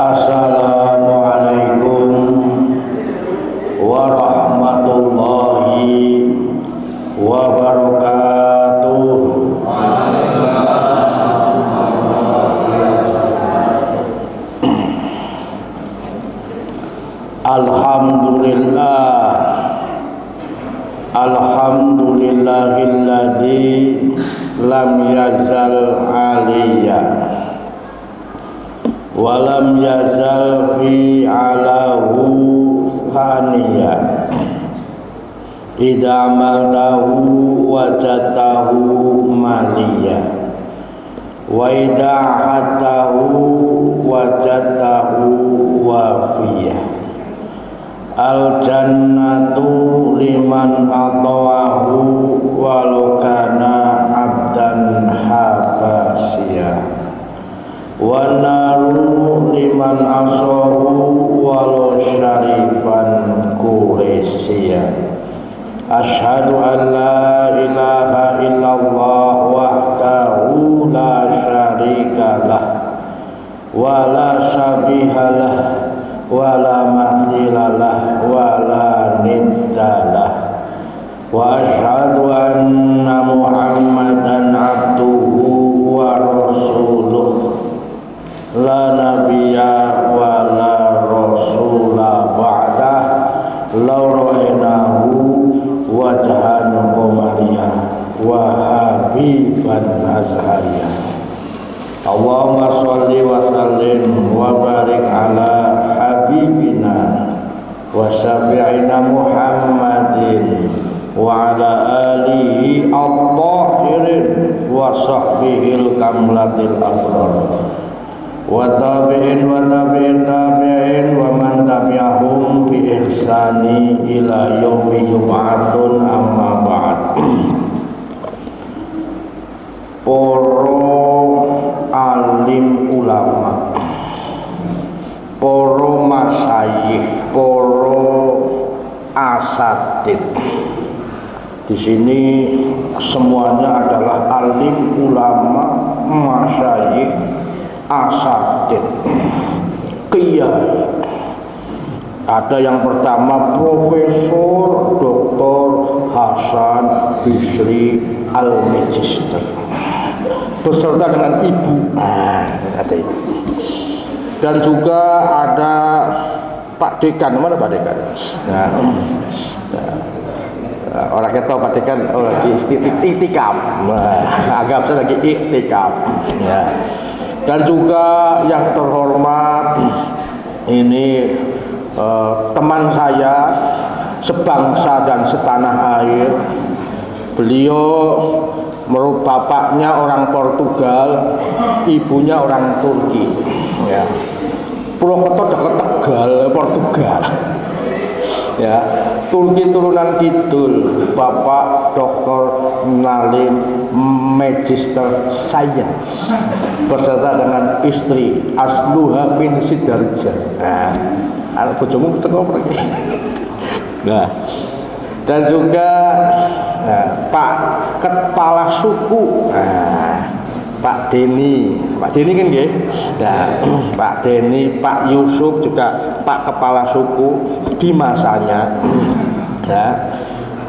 Assalamualaikum warahmatullahi wabarakatuh. Alhamdulillah, alhamdulillahilladzi lam yazal aliyya walam yazal fi alahu thaniya idza amaltahu wajadtahu maliya wa idza hatahu wajadtahu wafiya. Al jannatu liman atawahu walau kana abdan habasya wa naru liman asahu walau syarifan kuresya. Asyhadu an la ilaha illallah wahdahu la syarikalah wa la syabihalah wa la mathilalah wa la niddalah wa asyhadu anna Muhammadan abduhu wa rasuluh la nabiyya wa la rasula ba'dah law ra'aynahu wajhan qamariyah wa habiban azhariyah. Allahumma sholli wa sallim wa barik ala habibina wa syafi'ina Muhammadin wa ala alihi at-tahirin wa sahbihil kamlatil abrar wa tabi'in wa tabi'in tabi'in wa man tabi'ahum bi ihsani ila yaumi yub'atsun, amma ba'd. Alim ulama, poro masyayikh, poro asatid. Di sini semuanya adalah alim ulama, masyayikh, asatid, kiai. Ada yang pertama Profesor Dr. Hasan Bisri Al-Magister beserta dengan ibu, ada ibu. Dan juga ada Pak Dekan. Mana Pak Dekan? Orang kita tahu Pak Dekan lagi iktikaf, anggap saya lagi iktikaf. Ya. Dan juga yang terhormat ini teman saya sebangsa dan setanah air. Beliau bapaknya orang Portugal, ibunya orang Turki. Ya. Purwokerto dekat Tegal, Portugal. Ya, Turki turunan kidul. Bapak Dr. Nalim Magister Science beserta dengan istri Asluha bin Sidarja. Nah, bojomu teko mriki. Nah, dan juga Pak Kepala Suku, Pak Deni kan nggih. Nah, Pak Deni, Pak Yusuf juga Pak Kepala Suku di masanya. Ya.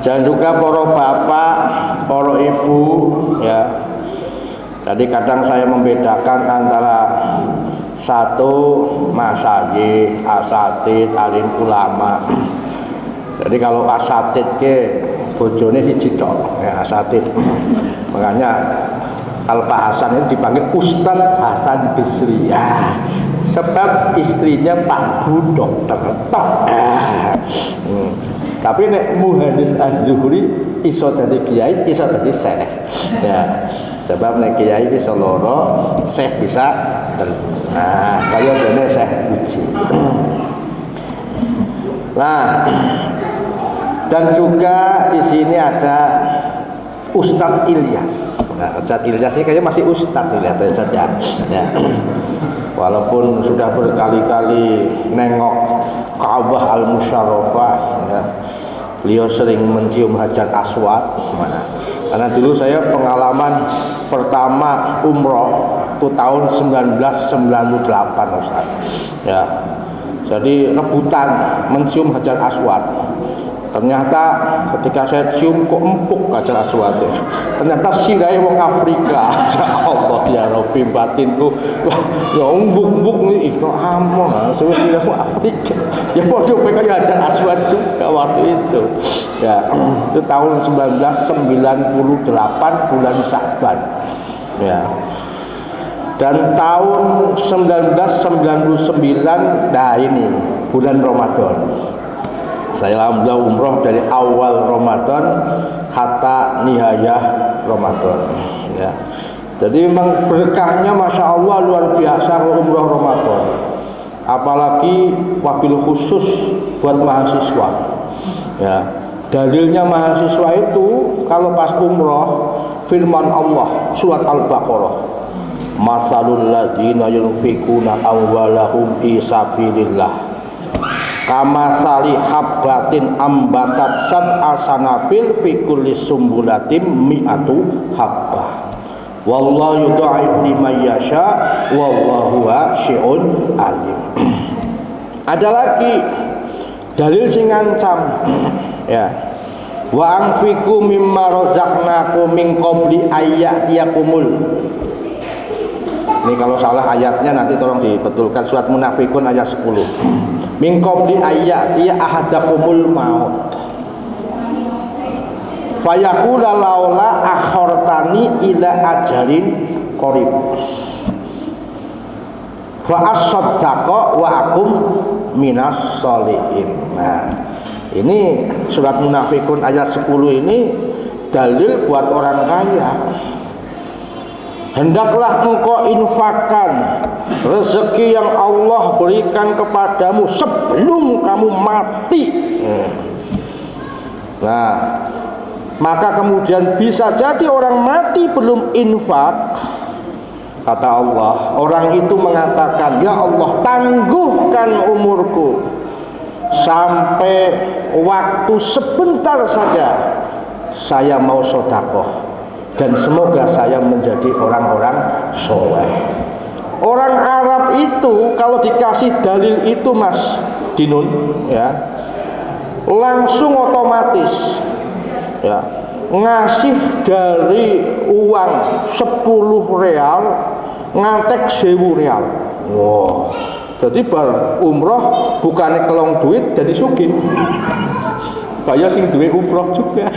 Dan juga para bapak, para ibu, ya. Tadi kadang saya membedakan antara satu masyayikh, asatid, alim ulama. Jadi kalau asatid ke bojone siji tok, ya asatid. Makanya kalau Pak Hasan itu dipanggil Ustadz Hasan Bisri. Ya, sebab istrinya Pak Bu Dokter tok. Tapi nek Muhandis Az-Zuhri iso dadi kiai, iso dadi syekh. Ya, sebab nek kiai bisa loro, syekh bisa telu. Nah, kaya dene Syekh Uji. Nah, dan juga di sini ada Ustadz Ilyas. Nah, Ustadz Ilyas ini kayaknya masih Ustadz dilihat saja. Ya. Walaupun sudah berkali-kali nengok Ka'bah Al-Musyarrafah, ya. Beliau sering mencium Hajar Aswad. Karena dulu saya pengalaman pertama umroh itu tahun 1998 Ustaz. Ya. Jadi rebutan mencium Hajar Aswad. Ternyata ketika saya cium kok empuk Hajar Aswad. Ternyata sirai wong Afrika. Ya Allah ya Rabbi, batinku ya umbuk-umbuk nih kok amon. Sirai wong Afrika. Ya padha kaya Hajar Aswad juga waktu itu. Ya, itu tahun 1998 bulan Sya'ban. Ya. Dan tahun 1999 nah ini bulan Ramadan. Saya alhamdulillah umroh dari awal Ramadan hatta nihayah Ramadan. Ya. Jadi memang berkahnya Masya Allah luar biasa umroh Ramadan. Apalagi wabil khusus buat mahasiswa. Ya. Dalilnya mahasiswa itu kalau pas umroh firman Allah surat Al-Baqarah, masalul ladzina yunfikuna amwalahum fi sabilillah kamatsali habbatin ambatat sab'a sanabil fi kulli sumbulatin mi'atu habbah wallahu yudha'ifu liman yasha wallahu wasi'un alim. Ada lagi dalil sing ngancam ya, wa anfiqu mimma razaqnakum min qabli ayyatiyakumul. Ini kalau salah ayatnya nanti tolong dibetulkan, surat Munafikun ayat 10. Min qabli ayyatiya ahadakumul maut fayaqula laula akhartani ila ajalin qarib fa asaddaqa wa akum minas sholihin. Nah, ini surat Munafikun ayat 10 ini dalil buat orang kaya. Hendaklah engkau infakkan rezeki yang Allah berikan kepadamu sebelum kamu mati. Nah, maka kemudian bisa jadi orang mati belum infak. Kata Allah, orang itu mengatakan, ya Allah tangguhkan umurku sampai waktu sebentar saja saya mau sedekah dan semoga saya menjadi orang-orang soleh. Orang Arab itu kalau dikasih dalil itu Mas Dinun ya, langsung otomatis ya ngasih dari uang 10 real ngantek 1000 real. Wow. Jadi bar umroh bukannya kelong duit jadi sugih. Kayak sing duwe umroh juga.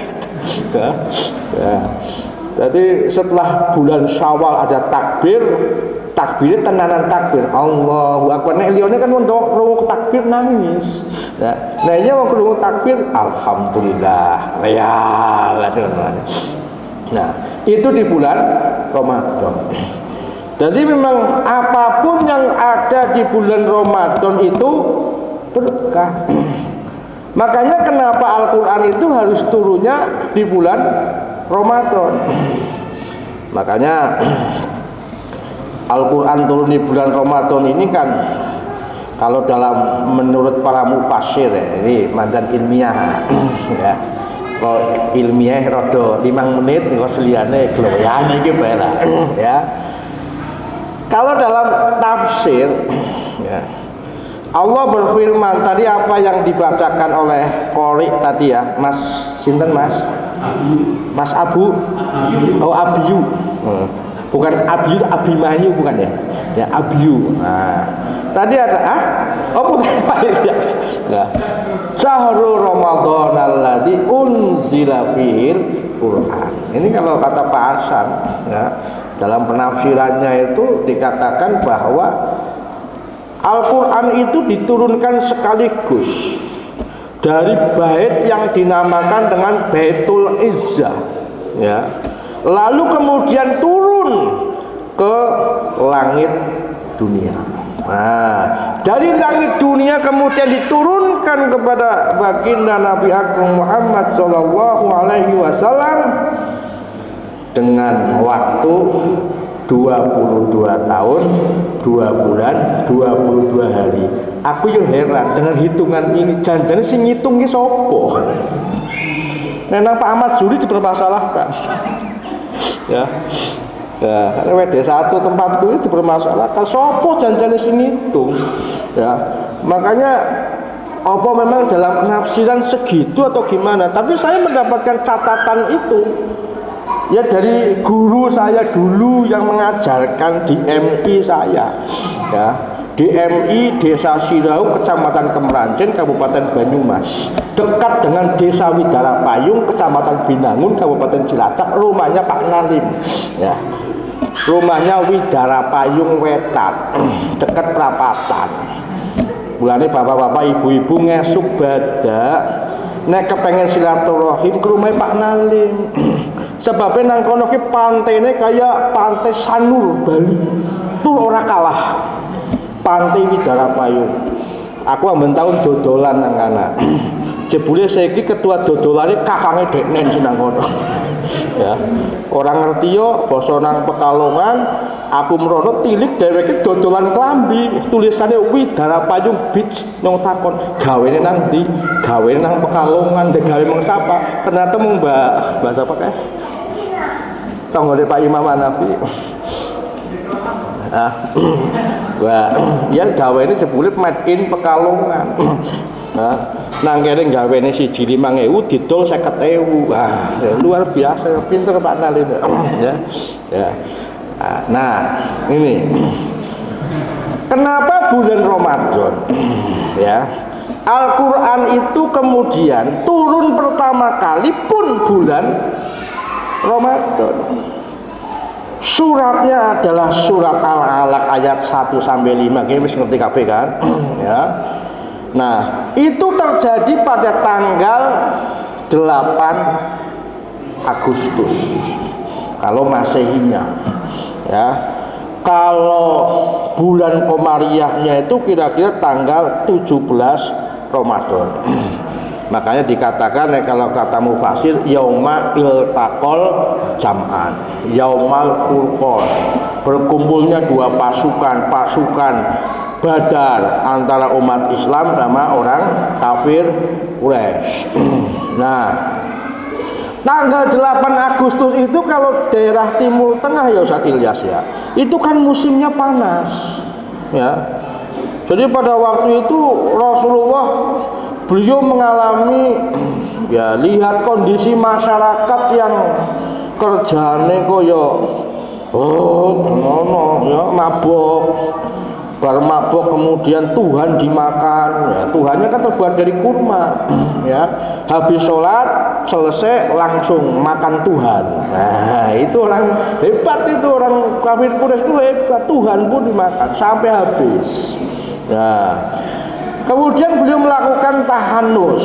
Ya. Jadi setelah bulan Syawal ada takbirnya tenanan takbir. Allahu Akbar. Nek liyane kan wong takbir nangis. Ya. Nah, ini wong krungu takbir alhamdulillah. Ya, nah, itu di bulan Ramadan. Jadi memang apapun yang ada di bulan Ramadan itu berkah. Makanya kenapa Al-Quran itu harus turunnya di bulan Ramadan. Makanya Al-Quran turun di bulan Ramadan ini kan kalau dalam menurut para mufassir ya, ini mandan ilmiah ya. Kalau ilmiah rodo 5 menit kok seliyane gloyane iki bae lah ya. Kalau dalam tafsir ya, Allah berfirman tadi apa yang dibacakan oleh Qori tadi ya, Mas sinten Mas? Mas Abu. Oh Abiyu. Bukan Abiyu, Abimanyu bukan ya? Ya Abiyu. Nah, tadi ada oh bukan Pak Ilyas. Nah, Syahrul Ramadan alladzi unzila fihil Quran. Ini kalau kata Pak Hasan ya, dalam penafsirannya itu dikatakan bahwa Al-Quran itu diturunkan sekaligus dari bait yang dinamakan dengan Baitul Izzah ya. Lalu kemudian turun ke langit dunia. Nah, dari langit dunia kemudian diturunkan kepada baginda Nabi Agung Muhammad sallallahu alaihi wasallam dengan waktu 22 tahun 2 bulan 22 hari. Aku yo heran dengan hitungan ini, jangan-jangan sing ngitung ki sapa? Nenang Pak Ahmad Zuri dipermasalahkan. Ya. Ya, karena WD1 tempatku itu dipermasalahkan. Sopo janjane sini itu. Ya. Makanya apa memang dalam penafsiran segitu atau gimana? Tapi saya mendapatkan catatan itu ya dari guru saya dulu yang mengajarkan di MI saya. Ya. Di MI Desa Sirau, Kecamatan Kemerancen, Kabupaten Banyumas, dekat dengan Desa Widara Payung, Kecamatan Binangun, Kabupaten Cilacap, rumahnya Pak Nalim. Ya. Rumahnya Widara Payung Wetan, dekat perapatan. Bulane bapak-bapak, ibu-ibu ngesuk badak, nek kepengen silaturahim ke rumah Pak Nalim. Sebabnya nang kono ki pantene kaya pantai Sanur Bali. Tuh ora kalah. Pantai Widara Payung. Aku amben tahun dodolan nang kana. Jebule saiki ketua dodolane kakange Deknen sinang kono. Ya. Orang ngerti yo basa nang Pekalongan, aku merono tilik dheweke dodolan klambi, tulisannya Widara Payung Beach. Nang takon, gawene nang ndi? Gawene nang Pekalongan, ndek gawe mung sapa? Ternyata mung bahasa apa kae? Tanggone Pak Imam Hanafi. Wah, ya gawene jebule made in Pekalongan. Nang kene gawene 1.500 didol 50.000. Wah, ya, luar biasa, pinter Pak Nalim. Ya. Ya. Nah, ini. Kenapa bulan Ramadan? Ya. Al-Qur'an itu kemudian turun pertama kali pun bulan Ramadan. Suratnya adalah surat Al-Alaq ayat 1 sampai 5. Kayaknya wis ngerti kabeh kan? Ya. Nah, itu terjadi pada tanggal 8 Agustus. Kalau Masehinya. Ya. Kalau bulan Komariahnya itu kira-kira tanggal 17 Ramadan. Makanya dikatakan kalau kata mufasir yauma iltaqal jam'an, yaumal furqan, berkumpulnya dua pasukan Badar antara umat Islam sama orang kafir Quraisy. Nah, tanggal 8 Agustus itu kalau daerah Timur Tengah ya Ustaz Ilyas ya, itu kan musimnya panas. Ya. Jadi pada waktu itu Rasulullah beliau mengalami ya lihat kondisi masyarakat yang kerjane koyo ya mabok. Bar mabok kemudian Tuhan dimakan, ya, Tuhannya kan terbuat dari kurma, ya. Habis sholat selesai langsung makan Tuhan. Nah, itu orang hebat, itu orang kafir Quraisy itu hebat, Tuhan pun dimakan sampai habis. Ya. Kemudian beliau melakukan tahanus.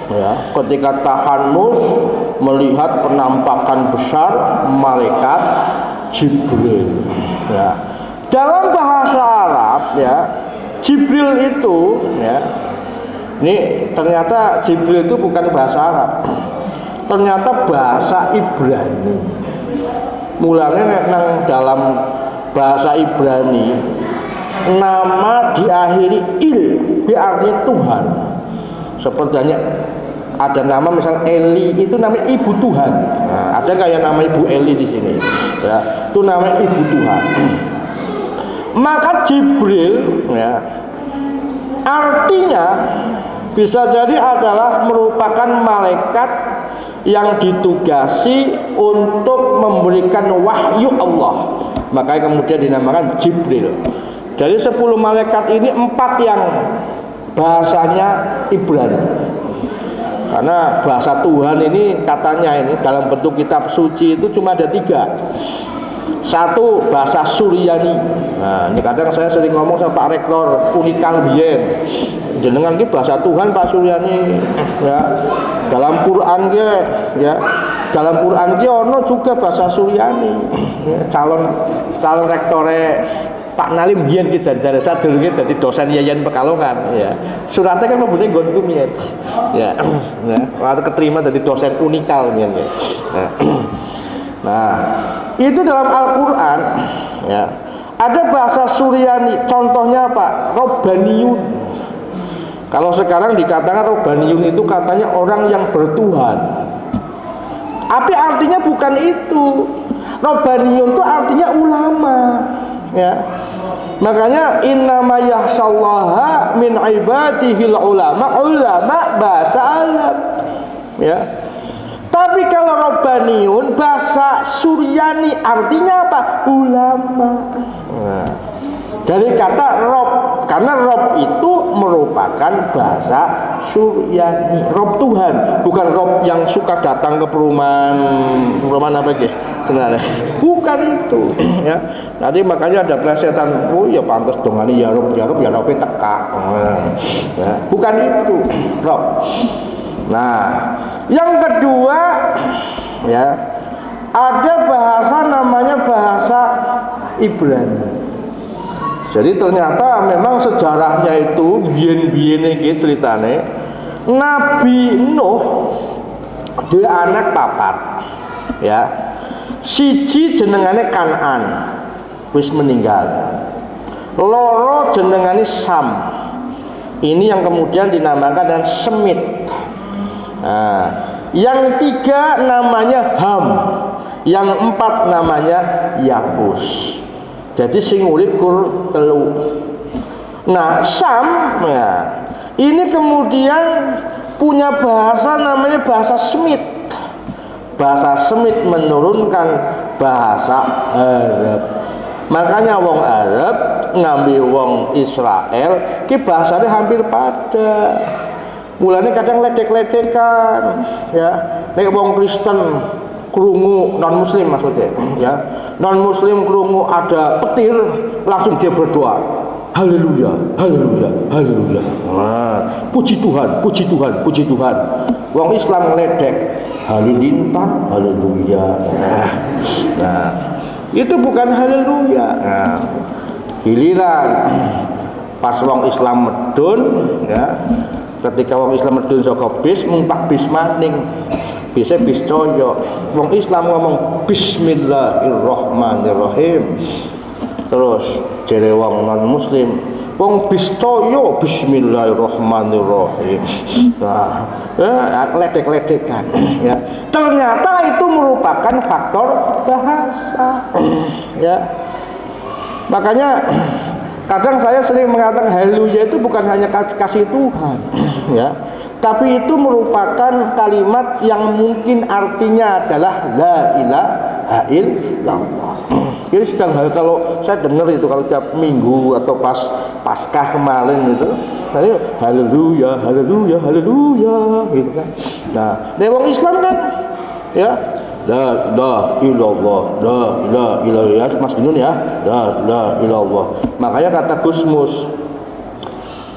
Ya, ketika tahanus melihat penampakan besar malaikat Jibril. Ya. Dalam bahasa Arab ya, Jibril itu ya, ini ternyata Jibril itu bukan bahasa Arab, ternyata bahasa Ibrani. Mulanya nang dalam bahasa Ibrani nama diakhiri il, berarti Tuhan. Sepertinya ada nama misal Eli, itu namanya ibu Tuhan. Nah, ada kayak nama ibu Eli di sini. Ya, itu namanya ibu Tuhan. Maka Jibril ya, artinya bisa jadi adalah merupakan malaikat yang ditugasi untuk memberikan wahyu Allah. Makanya kemudian dinamakan Jibril. Dari 10 malaikat ini 4 yang bahasanya Ibrani. Karena bahasa Tuhan ini katanya ini dalam bentuk kitab suci itu cuma ada 3. Satu bahasa Suryani. Nah, ini kadang saya sering ngomong sama Pak Rektor Unikal biyen. Jenengan ki bahasa Tuhan Pak Suryani. Ya. Dalam Quran ki ya. Dalam Quran ki ono juga bahasa Suryani. Ya, calon rektore Pak Nalim biyen ki janjane sadurunge dadi dosen Yayan Pekalongan ya. Suratnya kan membune nggonku biyen. Ya. Ya, waktu keterima dadi dosen Unikal biyen ya. Nah, itu dalam Al-Quran ya, ada bahasa Suryani. Contohnya apa? Robbaniyun. Kalau sekarang dikatakan Robbaniyun itu katanya orang yang bertuhan. artinya bukan itu. Rabbaniyun itu artinya ulama, ya. Makanya innama yahsyallaha min ibadihil ulama, ulama bahasa Arab, ya. Tapi kalau Rabbaniyun bahasa Suryani artinya apa? Ulama. Nah, dari kata Rob, karena Rob itu merupakan bahasa Suryani. Rob Tuhan, bukan Rob yang suka datang ke perumahan apa gitu. Sebenarnya bukan itu, ya. Nanti makanya ada plesetan, oh ya pantas dongane ya Rob teka. Nah, bukan itu Rob. Nah, yang kedua, ya, ada bahasa namanya bahasa Ibrani. Jadi ternyata memang sejarahnya itu biyen-biyen iki ceritane Nabi Nuh duwe anak papat, ya. Siji jenengane Kan'an, wis meninggal. Loro jenengane Sam. Ini yang kemudian dinamakan dengan Semit. Nah, yang tiga namanya Ham, yang empat namanya Yafus. Jadi sing urip kur telu. Nah, Sam, ya, ini kemudian punya bahasa namanya bahasa Semit. Bahasa Semit menurunkan bahasa Arab. Makanya wong Arab ngambil wong Israel, ki bahasanya hampir pada. Mulanya kadang ledek-ledekan, ya. Nek wong Kristen krungu non muslim maksudnya, ya. Non muslim krungu ada petir, langsung dia berdoa. Haleluya, haleluya, haleluya. Nah, puji Tuhan, puji Tuhan, puji Tuhan. Wong Islam ngeledek, halilintang, haleluya. Nah, itu bukan haleluya. Nah, giliran pas wong Islam medun, ya. Ketika wong Islam medun saka bis, mumpak bis maning. Bisa bis coyo. Wong Islam ngomong Bismillahirrahmanirrahim. Terus jere wong non muslim wong bistoyo bismillahirrahmanirrahim. Nah, ledek-ledekan, ya. Ternyata itu merupakan faktor bahasa, ya. Makanya kadang saya sering mengatakan haleluya itu bukan hanya kasih Tuhan, ya. Tapi itu merupakan kalimat yang mungkin artinya adalah la ilaha illallah. Jadi sedang kalau saya dengar itu kalau tiap minggu atau pas Paskah kemarin itu, tadi haleluya, haleluya, haleluya, gitu kan. Nah, wong Islam kan, ya, la ilallah, la ilallah, Mas Binun ya, la ilallah. Makanya kata Gusmus,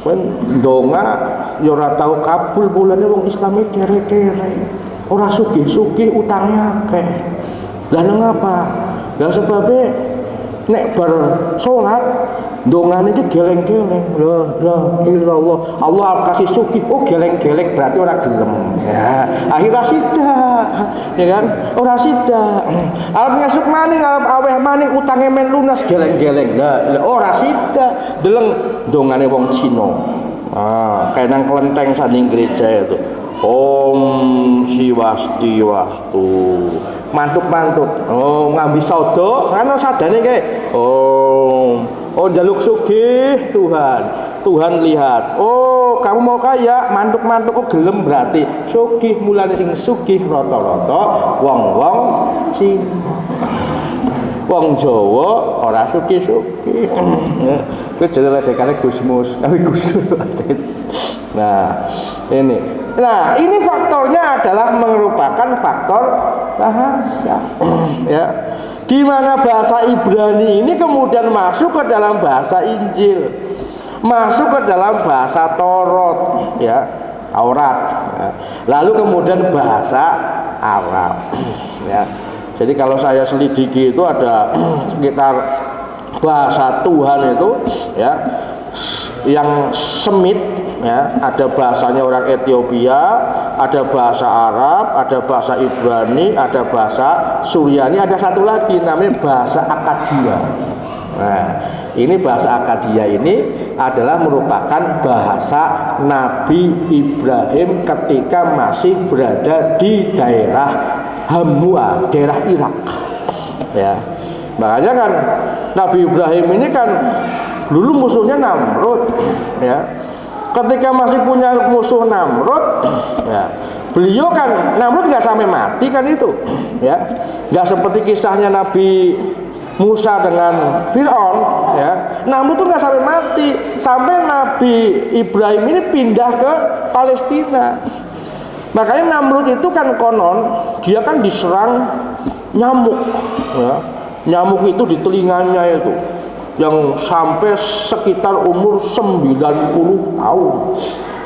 kan donga ya ora tau kabul bulane wong Islame kere-kere. Ora sugih-sugih utangnya akeh. Lah nang apa? Lah sebabnya nek bar salat dongane iki geleng-geleng. La ilallah. Allah kasih sugih, oh geleng-geleng berarti ora gelem. Ya, akhirnya sida. Ya kan? Ora sida. Arep ngesuk maning, arep aweh maning utange men lunas geleng-geleng. Lah ora sida. Deleng dongane wong Cina. Kayak nang kelenteng sanding gereja itu. Om Swastiastu. Mantuk-mantuk. Oh, ngambil saudo, kan sadane kae. Oh jaluk sugih Tuhan. Tuhan lihat. Oh, kamu mau kaya, mantuk-mantuk kok gelem berarti sugih. Mulane sing sugih rata-rata wong-wong Cina. Wong Jawa ora sugih-sugih. Kuwi jenenge ledekane Gusmus, tapi Gusmus. Nah, ini faktornya adalah merupakan faktor bahasa, ya. Di mana bahasa Ibrani ini kemudian masuk ke dalam bahasa Injil, masuk ke dalam bahasa Taurat, ya, Taurat, ya. Lalu kemudian bahasa Arab, ya. Jadi kalau saya selidiki itu ada sekitar bahasa Tuhan itu, ya, yang Semit, ya, ada bahasanya orang Ethiopia, ada bahasa Arab, ada bahasa Ibrani, ada bahasa Suryani, ada satu lagi namanya bahasa Akadia. Nah, ini bahasa Akadia ini adalah merupakan bahasa Nabi Ibrahim ketika masih berada di daerah Hamua, daerah Irak. Ya. Makanya kan Nabi Ibrahim ini kan dulu musuhnya Namrud, ya. Ketika masih punya musuh Namrud, ya, beliau kan Namrud nggak sampai mati kan itu, ya, nggak seperti kisahnya Nabi Musa dengan Fir'aun, ya. Namrud tuh nggak sampai mati, sampai Nabi Ibrahim ini pindah ke Palestina. Makanya Namrud itu kan konon dia kan diserang nyamuk, ya. Nyamuk itu di telinganya itu yang sampai sekitar umur 90 tahun.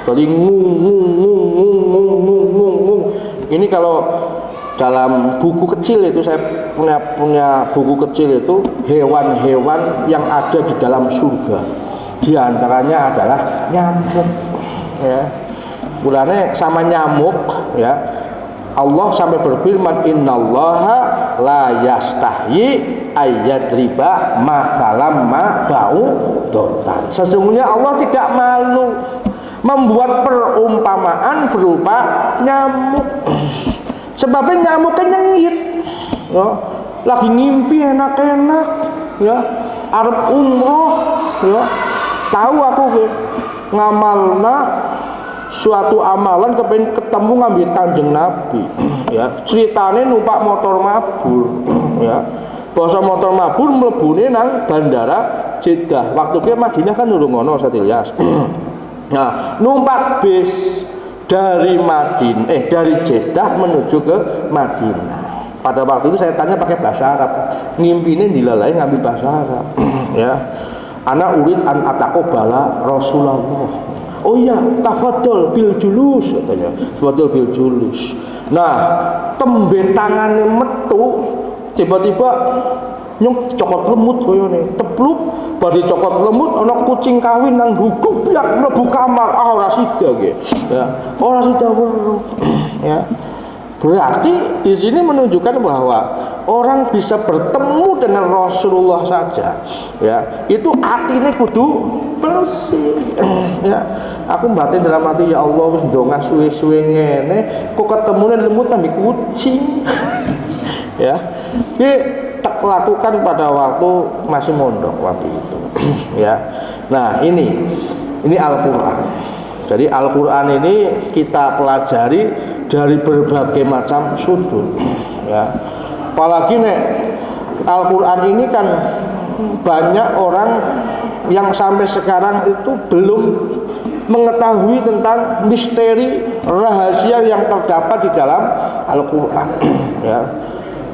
Teling ngung. Ini kalau dalam buku kecil itu saya punya buku kecil itu hewan-hewan yang ada di dalam surga. Di antaranya adalah nyamuk, ya. Mulanya sama nyamuk, ya. Allah sampai berfirman, innallaha la yastahyi ayyadriba masalam ma ba'udotan. Sesungguhnya Allah tidak malu membuat perumpamaan berupa nyamuk. Sebabnya nyamuk kan nyengit, ya. Lagi ngimpi enak-enak, ya. Arep umroh, ya. Tahu aku ke ngamalna suatu amalan kepengen ketemu ngambil Kanjeng Nabi, ya. Ceritane numpak motor mabur, ya. Basa motor mabur mlebune nang bandara Jeddah. Waktu ke Madinah kan durung ngono Satilyas. Nah, numpak bis dari dari Jeddah menuju ke Madinah. Pada waktu itu saya tanya pakai bahasa Arab. Ngimpine dilalai ngambil bahasa Arab. Ya. Ana urid an ataqobala Rasulullah. Oh iya, tafadhol bil julus katanya. Tafadhol bil julus. Nah, tembe tangane metu tiba-tiba nyung cokot lemut koyone. Tepluk bari cokot lemut ana kucing kawin nang guguk biak mlebu kamar. Ah ora sida ge. Ya, ora sida weruh. Ya. Berarti di sini menunjukkan bahwa orang bisa bertemu dengan Rasulullah saja, ya, itu atine kudu bersih. Ya, aku batin dalam hati, ya Allah wis ndonga suwe-suwe ngene, kok ketemune lemut ambil kucing. Ya, ini tak lakukan pada waktu masih mondok waktu itu. Ya, nah ini Al-Quran. Jadi Al-Quran ini kita pelajari dari berbagai macam sudut, ya. Apalagi nek Al-Quran ini kan banyak orang yang sampai sekarang itu belum mengetahui tentang misteri rahasia yang terdapat di dalam Al-Quran. Ya.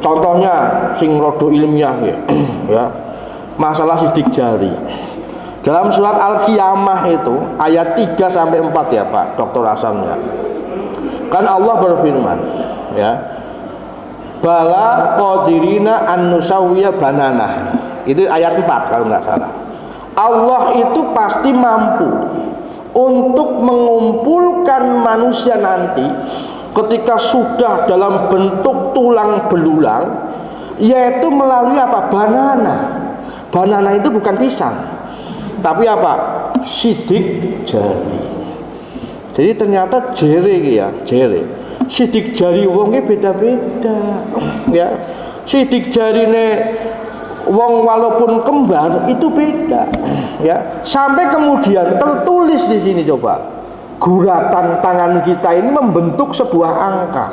Contohnya sing rodo ilmiah, ya, masalah sidik jari. Dalam surat Al-Qiyamah itu ayat 3 sampai 4 ya Pak Dr. Hasan, ya. Kan Allah berfirman, ya, bala qadirina an nusawwiya banana. Itu ayat 4 kalau nggak salah. Allah itu pasti mampu untuk mengumpulkan manusia nanti ketika sudah dalam bentuk tulang belulang, yaitu melalui apa? Banana. Banana itu bukan pisang, tapi apa? Sidik jari. Jadi ternyata jere ya, jere. Sidik jari wongnya beda-beda, ya. Sidik jarine wong walaupun kembar itu beda, ya. Sampai kemudian tertulis di sini, coba, guratan tangan kita ini membentuk sebuah angka.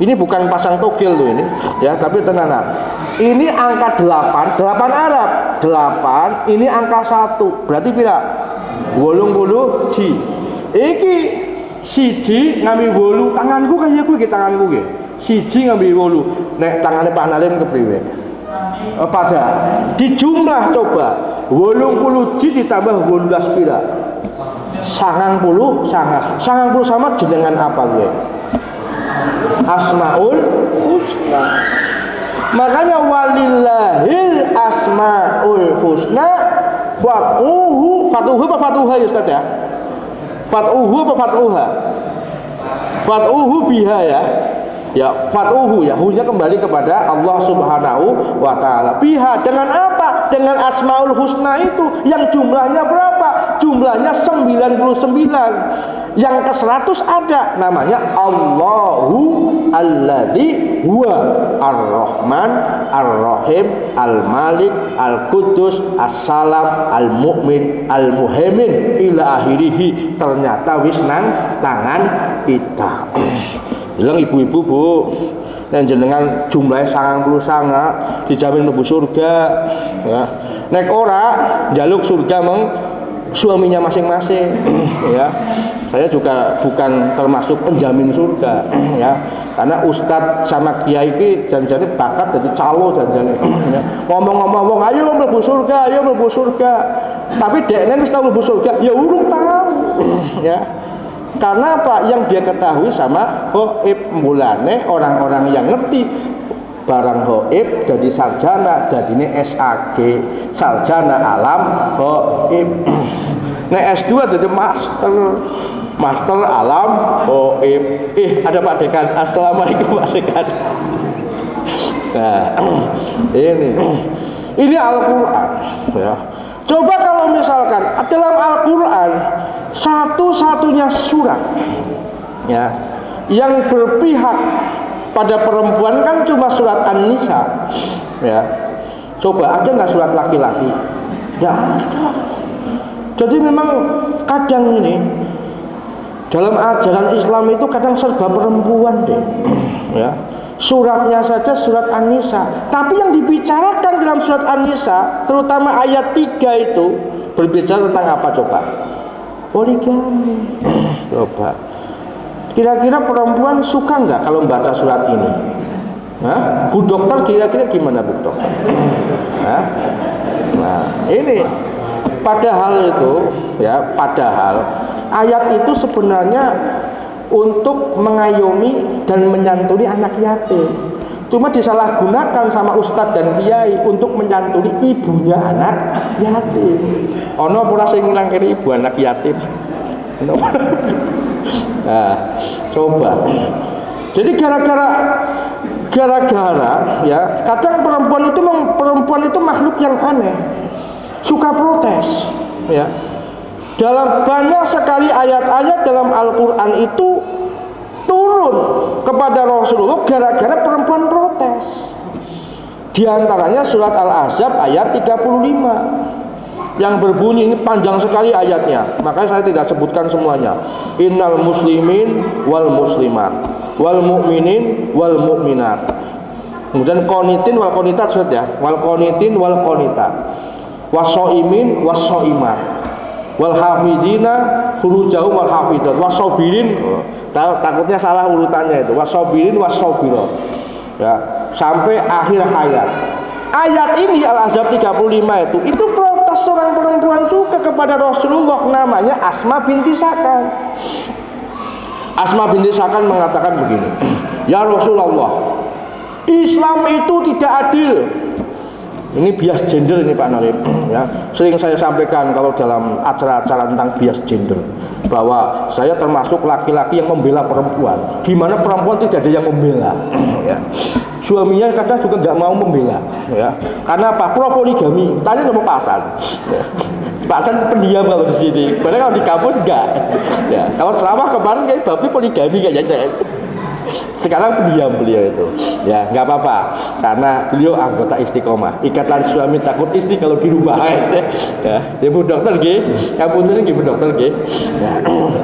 Ini bukan pasang togel loh ini, ya, tapi tenanan. Ini angka 8 Arab. 8 ini angka 1. Berarti pira? 80 ji. Iki siji ngambil 8 tanganku kaya kuwi iki tanganku iki. Siji ngambil 8. Nek tangane Pak Nalin kepriwe? Pada dijumlah coba 80 ji ditambah 18 pira? 90 sama jenengan apa gue? Asmaul Husna. Makanya walillahil asmaul husna fatuhu apa fatuha ya Ustaz ya? Fatuhu apa fatuha? Fatuhu biha ya. Ya, fatuhu ya, hunya kembali kepada Allah Subhanahu wa taala. Biha dengan apa? Dengan Asmaul Husna itu yang jumlahnya berapa? Jumlahnya 99. Yang ke-100 ada namanya Allahu alladzi huwa ar-Rahman ar-Rahim al-Malik al-Qudus as-Salam al-Mu'min al-Muhaimin ila akhirih. Ternyata wis nang tangan kita. Bilang ibu-ibu, Bu, nek jenengan jumlahnya 99 dijamin mlebu surga ya. Nek ora njaluk surga meng suaminya masing-masing ya. Saya juga bukan termasuk penjamin surga ya. Karena ustadz sama kiai iki janjane bakat dadi calo janjane ya. Ngomong-ngomong wong ayo mlebu surga, ayo mlebu surga. Tapi dekne wis tau mlebu surga, ya urung tahu ya. Karena apa? Yang dia ketahui sama gaib. Mulane orang-orang yang ngerti barang gaib jadi sarjana, dadine SAG, sarjana alam gaib. Nek S2 jadi master alam gaib. Ada Pak Dekan. Assalamualaikum Pak Dekan. Nah, ini Al-Qur'an ya. Coba kalau misalkan dalam Al-Qur'an satu-satunya surat ya yang berpihak pada perempuan kan cuma surat An-Nisa ya. Coba ada nggak surat laki-laki? Nggak ada. Jadi memang kadang ini dalam ajaran Islam itu kadang serba perempuan deh ya. Suratnya saja surat An-Nisa, tapi yang dibicarakan dalam surat An-Nisa terutama ayat 3 itu berbicara tentang apa coba? Poligami. Coba kira-kira perempuan suka nggak kalau membaca surat ini? Hah? Bu dokter kira-kira gimana Bu dokter? Hah? Nah ini padahal itu ya, padahal ayat itu sebenarnya untuk mengayomi dan menyantuni anak yatim. Cuma disalahgunakan sama ustadz dan kiai untuk menyantuni ibunya anak yatim. Ono ora sing nglangkeni ibu anak yatim. Nah, coba. Jadi gara-gara ya, kadang perempuan itu makhluk yang aneh. Suka protes, ya. Dalam banyak sekali ayat-ayat dalam Al-Qur'an itu turun kepada Rasulullah gara-gara perempuan protes. Di antaranya surat Al-Ahzab ayat 35 yang berbunyi, ini panjang sekali ayatnya, makanya saya tidak sebutkan semuanya. Innal muslimin wal muslimat wal mu'minin wal mu'minat. Kemudian qanitin wal qanitat surat ya. Wal qanitin wal qanitat. Wasoimin wasoimat. Wal hafidina furujahum wal hafidat. Wasobirin. Takutnya salah urutannya itu. Wasobirin wasobirat. Ya, sampai akhir ayat. Ayat ini Al-Ahzab 35 itu protes seorang perempuan juga kepada Rasulullah, namanya Asma binti Sakan. Asma binti Sakan mengatakan begini, ya Rasulullah, Islam itu tidak adil. Ini bias gender ini Pak Nalim ya. Sering saya sampaikan kalau dalam acara-acara tentang bias gender, bahwa saya termasuk laki-laki yang membela perempuan, di mana perempuan tidak ada yang membela ya. Suaminya kadang juga nggak mau membela ya. Karena apa? Pro poligami. Tanya sama Pak Hasan ya. Pak Hasan pendiam kalau di sini, padahal kalau di kampus enggak ya. Kalau ceramah kemarin kayak babi poligami kayaknya. Sekarang pendiam beliau itu ya, nggak apa-apa karena beliau anggota Istiqomah, ikatan suami takut istri kalau di rumah ya. Ya Bu dokter G, kamu ini Bu dokter G ya.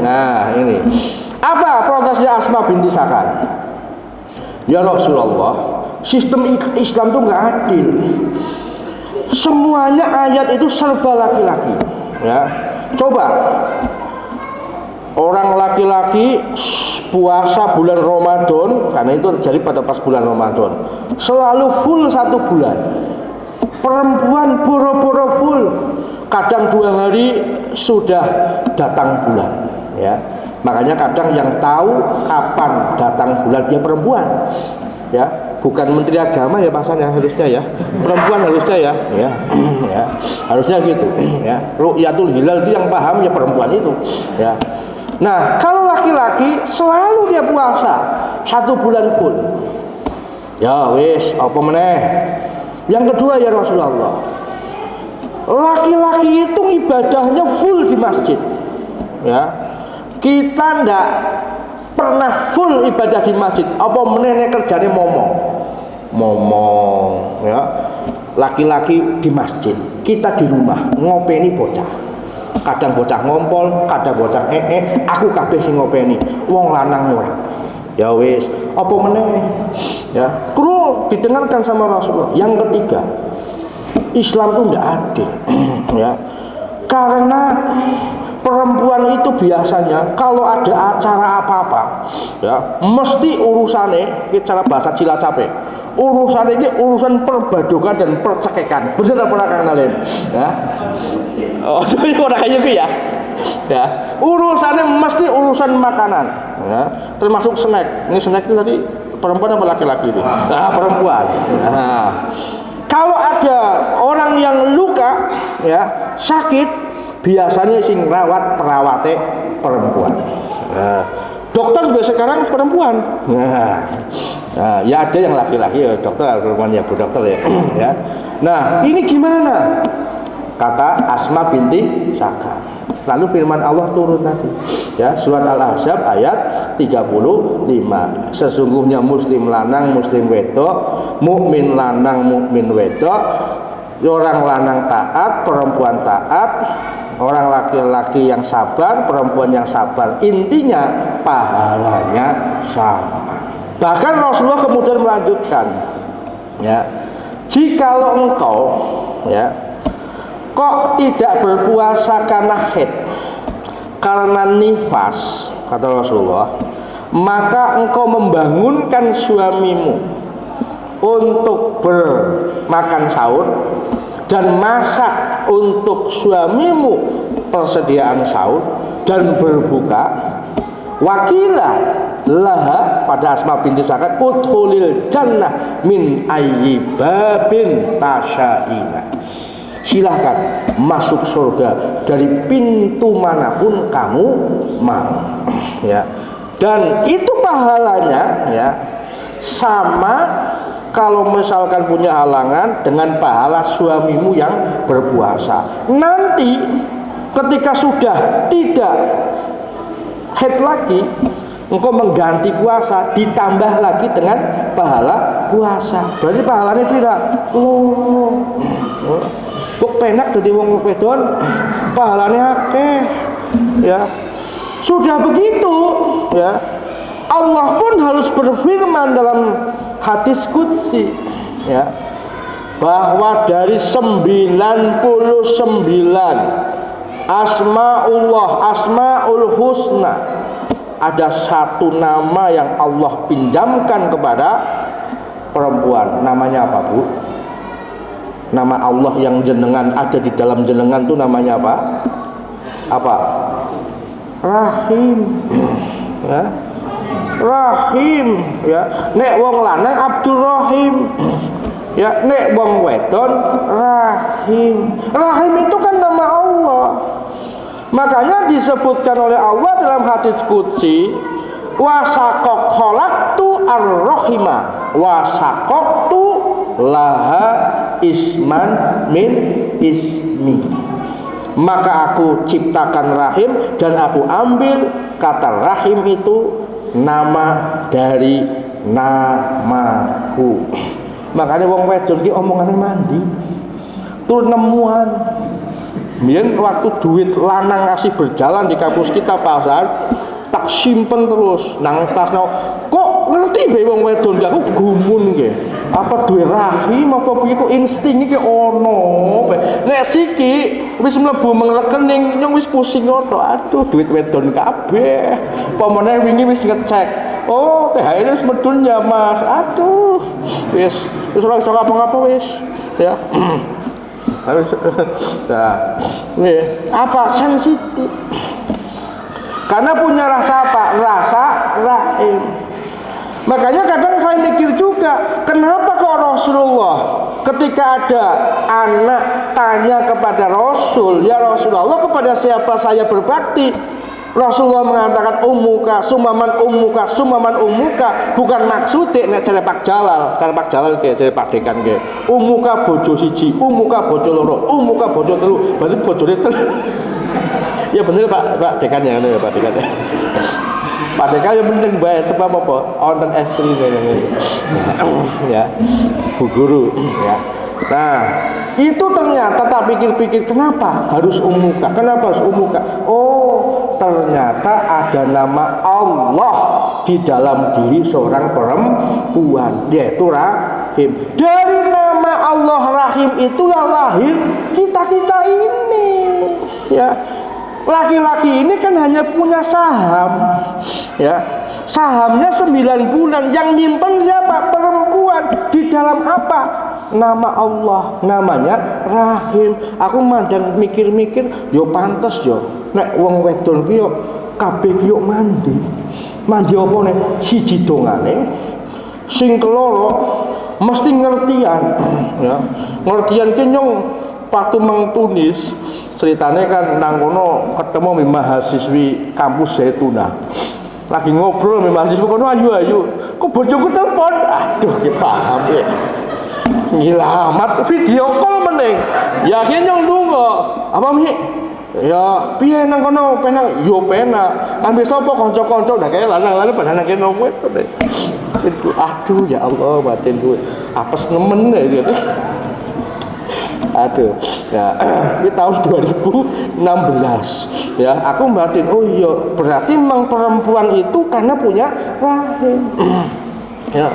Nah ini apa protesnya Asma binti Sakan? Ya Rasulullah, sistem Islam itu nggak adil. Semuanya ayat itu serba laki-laki ya. Coba orang laki-laki puasa bulan Ramadan, karena itu terjadi pada pas bulan Ramadan, selalu full 1 bulan. Perempuan boro-boro full, kadang 2 hari sudah datang bulan ya. Makanya kadang yang tahu kapan datang bulan ya perempuan ya, bukan Menteri Agama ya pasalnya, harusnya ya perempuan harusnya ya ya, ya. Harusnya gitu ya. Ru'yatul hilal itu yang paham ya perempuan itu ya. Nah kalau laki-laki selalu dia puasa 1 bulan full ya wis apa meneh. Yang kedua ya Rasulullah, laki-laki itu ibadahnya full di masjid ya. Kita ndak pernah full ibadah di masjid, apa meneh kerjane momong ya. Laki-laki di masjid, kita di rumah ngopeni bocah. Kadang bocah ngompol, kadang bocah aku kabeh sing ngopeni. Wong lanang ora. Ya wis, apa meneh? Ya, kulo didengarkan sama Rasulullah. Yang ketiga, Islam itu enggak adil. Ya. Karena perempuan itu biasanya kalau ada acara apa-apa, ya, mesti urusannya cara bahasa Cilacape. Urusan ini urusan perbadokan dan percekekan. Bener apa ora Kang Nalin? Ya. Oh, jadi ora kaya ya. Ya, urusannya mesti urusan makanan, ya. Termasuk snack. Ini snack itu tadi perempuan apa laki-laki itu? Nah, perempuan. Nah, kalau ada orang yang luka, ya, sakit, biasanya sing rawat perawate perempuan. Nah, dokter juga sekarang perempuan. Nah, ya ada yang laki-laki ya dokter, perempuan ya bu dokter ya. Ya. Nah, ini gimana? Kata Asma binti Sakar. Lalu firman Allah turun tadi. Ya, surat Al-Ahzab ayat 35. Sesungguhnya muslim lanang, muslim wedok, mukmin lanang, mukmin wedok, orang lanang taat, perempuan taat, orang laki-laki yang sabar, perempuan yang sabar. Intinya pahalanya sama. Bahkan Rasulullah kemudian melanjutkan, ya, jikalau engkau, ya, kok tidak berpuasa karena haid, karena nifas, kata Rasulullah, maka engkau membangunkan suamimu untuk bermakan sahur dan masak untuk suamimu persediaan sahur dan berbuka. Wakilah laha, pada Asma binti Sakar, udkhulil jannah min ayyi babin tasyaina. Silahkan masuk surga dari pintu manapun kamu mau, ya. Dan itu pahalanya, ya, sama kalau misalkan punya halangan dengan pahala suamimu yang berpuasa. Nanti ketika sudah tidak haid lagi, engkau mengganti puasa, ditambah lagi dengan pahala puasa. Berarti pahalanya tidak kok penak dadi wong wedon, pahalanya akeh, ya. Sudah begitu, ya, Allah pun harus berfirman dalam hadis qudsi, ya, bahwa dari 99 Asmaul Husna ada satu nama yang Allah pinjamkan kepada perempuan. Namanya apa, Bu? Nama Allah yang jenengan ada di dalam jenengan itu namanya apa? Apa? Rahim. Ya. Rahim, ya. Nek wong lanang Abdurrahim. Ya, nek wong wedon Rahim. Rahim itu kan nama Allah. Makanya disebutkan oleh Allah dalam hadis qudsi, wa saqaqtu ar-rahima wa saqaqtu laha isman min ismi. Maka aku ciptakan rahim dan aku ambil kata rahim itu nama dari namaku. Makanya wong wedon ki omongane mandi tur nemuan. Mbiyen waktu duit lanang ngasih berjalan di kampus kita pasar, tak simpen terus nang tas. Kok ngerti bae wong wedon aku gumun nggih. Apa duwe rahim apa piye kok insting iki ono. Nek siki wis mlebu mengrekening nyong wis pusing ngono. Aduh duit wedon kabeh. Pamane wingi wis ngecek. Oh, THR wis medun ya, Mas. Aduh. Wis ora iso ngapa-ngapa wis. Ya. Harus nah, apa sensitif. Karena punya rasa apa? Rasa rahim. Makanya kadang saya mikir juga, kenapa kok Rasulullah ketika ada anak tanya kepada Rasul, ya Rasulullah, kepada siapa saya berbakti? Rasulullah mengatakan ummuka, sumaman ummuka, sumaman ummuka, bukan maksudnya nek jare Pak Jalal ke jare Pak Dekan ke. Ummuka bojo siji, ummuka bojo loro, ummuka bojo telu, berarti bojone telu. Ya bener Pak Dekan ya, ya Pak Dekan. Padahal yang penting bayar sebab apa? Wonten estri ya, Bu Guru ya. Nah, itu ternyata tak pikir-pikir kenapa harus umuka? Kenapa harus umuka? Oh, ternyata ada nama Allah di dalam diri seorang perempuan, yaitu Rahim. Dari nama Allah Rahim itulah lahir kita-kita ini. Ya. Laki-laki ini kan hanya punya saham. Ya. Sahamnya 9 bulan. Yang nyimpen siapa? Perempuan. Di dalam apa? Nama Allah, namanya Rahim. Aku mandan mikir-mikir, yo pantes yo. Nek wong wedon ki yo kabeh ki yo mandi. Mandi apa nek siji dongane, sing keloro mesti ngertian. Ya. Ngertian ki nyong waktu mengtunis, ceritanya kan nang kono ketemu mahasiswi kampus Zaituna. Lagi ngobrol sama mahasiswa kono, ayu. Kok bojoku telepon? Aduh, ki paham ya. Ngilamat video call meneng. Yakin yang dungo. Apa mi? Ya piye nang kono penak yo penak. Ambil sapa kanca-kanca ndak kaya lanang-lanang padahal nang kene kowe to. Aduh ya Allah batin gue. Apes nemen ya. Aduh. Ya, ini tahun 2016. Ya, aku batin oh iya, berarti memang perempuan itu karena punya rahim. Ya.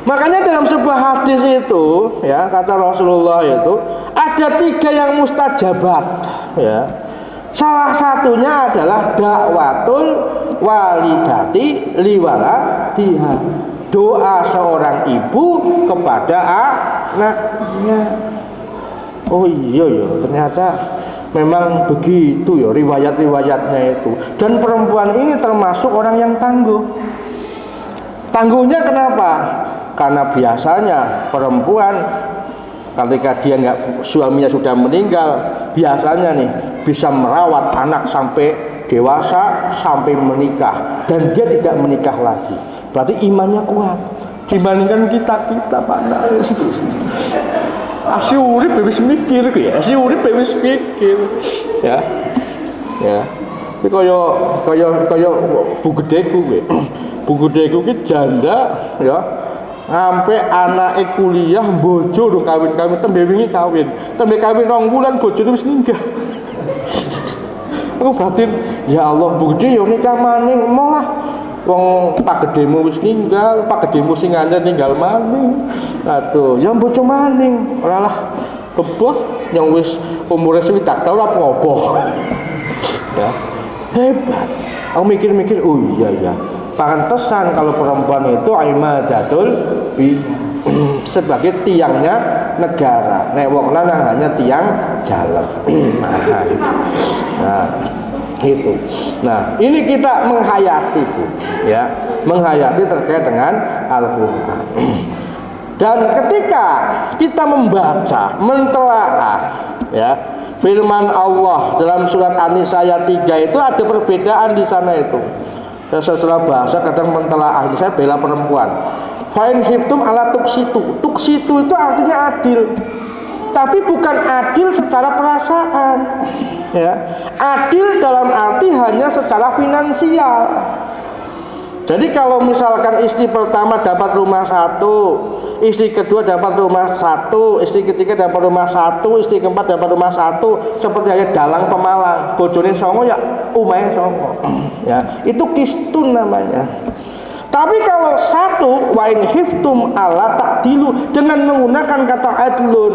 Makanya dalam sebuah hadis itu, ya kata Rasulullah itu ada 3 yang mustajabat, ya. Salah satunya adalah dakwatul walidati liwaladiha, doa seorang ibu kepada anaknya. Oh iya ya, ternyata memang begitu ya riwayat-riwayatnya itu. Dan perempuan ini termasuk orang yang tangguh. Tangguhnya kenapa? Karena biasanya perempuan ketika dia suaminya sudah meninggal, biasanya nih bisa merawat anak sampai dewasa, sampai menikah, dan dia tidak menikah lagi. Berarti imannya kuat dibandingkan kita Pak. Asih urip wis mikir ku ya, asih urip wis mikir. Ya. Ya. Iki kaya Bu Gedeku kuwi. Bu Gedeku ki janda ya. Sampai anake kuliah bojo do kawin-kawin tembe wingi kawin. Tembe kawin 2 bulan bojone wis ninggal. Aku batin, ya Allah Bu Gede yo nikah maning molah. Wong Pak Gedemu wis ninggal, Pak Gedemu sing anyar ninggal maning. Aduh, ya bojo maning. Ora lah keboh yang wis umure 7 tahun ora apa-apa. Ya. Hebat. Aku mikir-mikir, oh iya ya. Pantesan kalau perempuan itu imadatul bi sebagai tiangnya negara. Nek wong lanang hanya tiang jalan. Nah, itu. Nah, ini kita menghayati Bu, ya. Menghayati terkait dengan Al-Qur'an. Dan ketika kita membaca, mentelaah, ya, firman Allah dalam surat An-Nisa ayat 3 itu ada perbedaan di sana itu. Setelah bahasa kadang mentelaah, ini saya bela perempuan. Fa'in hibtum ala tuksitu. Tuksitu itu artinya adil, tapi bukan adil secara perasaan, ya. Adil dalam arti hanya secara finansial. Jadi kalau misalkan istri pertama dapat rumah 1, istri kedua dapat rumah 1, istri ketiga dapat rumah 1, istri keempat dapat rumah 1, seperti hanya dalang pemalang, bojone songo ya umahe songo. Ya, itu kistun namanya. Tapi kalau 1 wa in hiftum ala ta'dilu dengan menggunakan kata adlun,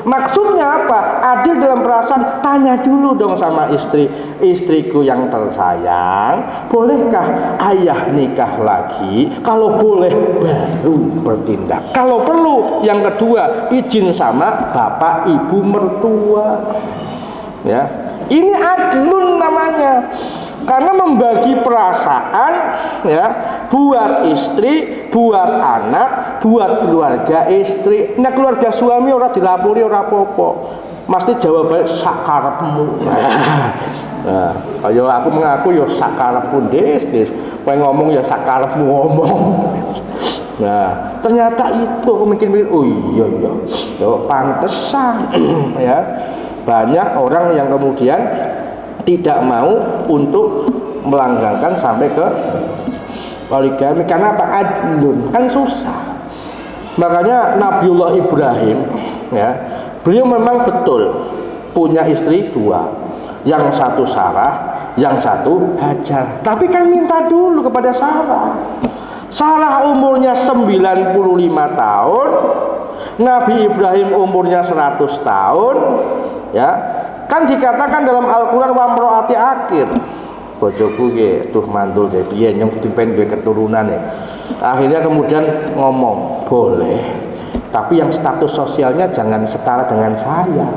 maksudnya apa? Adil dalam perasaan. Tanya dulu dong sama istri, istriku yang tersayang, bolehkah ayah nikah lagi? Kalau boleh baru bertindak. Kalau perlu yang kedua izin sama bapak ibu mertua. Ya, ini adlun namanya. Karena membagi perasaan, ya, buat istri, buat anak, buat keluarga istri. Nah, keluarga suami ora dilapori ora apa-apa. Mesti jawabannya sakarepmu. Nah, kaya aku mengaku ya sakarepku des. Kowe ngomong ya sakarepmu ngomong. Nah, ternyata itu aku mikir-mikir, oh iya. Yo pantesan ya. Banyak orang yang kemudian tidak mau untuk melanggengkan sampai ke poligami. Karena apa? Adlun, kan susah. Makanya Nabiullah Ibrahim ya, beliau memang betul punya istri 2, yang satu Sarah, yang satu Hajar. Tapi kan minta dulu kepada Sarah. Sarah umurnya 95 tahun, Nabi Ibrahim umurnya 100 tahun ya. Kan dikatakan dalam Al-Qur'an wa mroati akhir. Bojoku nggih tuh mantul deh piye nyong dipen duwe keturunan ya. Akhirnya kemudian ngomong, boleh, tapi yang status sosialnya jangan setara dengan saya.